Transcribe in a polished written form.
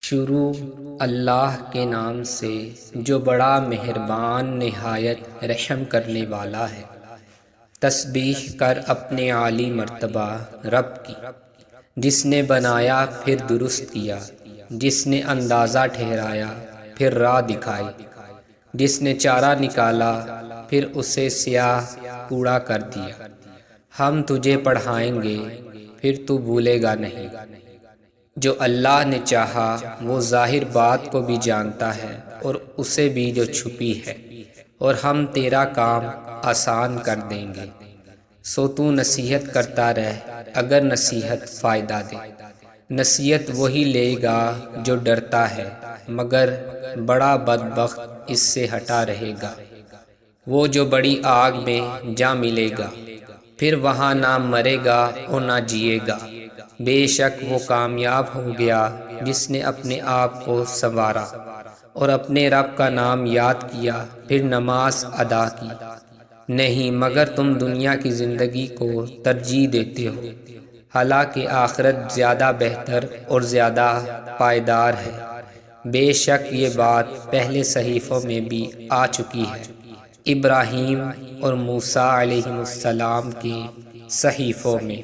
شروع اللہ کے نام سے جو بڑا مہربان نہایت رحم کرنے والا ہے۔ تسبیح کر اپنے عالی مرتبہ رب کی، جس نے بنایا پھر درست کیا، جس نے اندازہ ٹھہرایا پھر راہ دکھائی، جس نے چارہ نکالا پھر اسے سیاہ کوڑا کر دیا۔ ہم تجھے پڑھائیں گے پھر تو بھولے گا نہیں۔ جو اللہ نے چاہا وہ ظاہر بات کو بھی جانتا ہے اور اسے بھی جو چھپی ہے، اور ہم تیرا کام آسان کر دیں گے۔ سو تو نصیحت کرتا رہ اگر نصیحت فائدہ دے۔ نصیحت وہی لے گا جو ڈرتا ہے، مگر بڑا بدبخت اس سے ہٹا رہے گا۔ وہ جو بڑی آگ میں جا ملے گا، پھر وہاں نہ مرے گا اور نہ جیے گا۔ بے شک وہ کامیاب ہو گیا جس نے اپنے آپ کو سنوارا اور اپنے رب کا نام یاد کیا پھر نماز ادا کی۔ نہیں مگر تم دنیا کی زندگی کو ترجیح دیتے ہو، حالانکہ آخرت زیادہ بہتر اور زیادہ پائیدار ہے۔ بے شک یہ بات پہلے صحیفوں میں بھی آ چکی ہے، ابراہیم اور موسیٰ علیہ السلام کے صحیفوں میں۔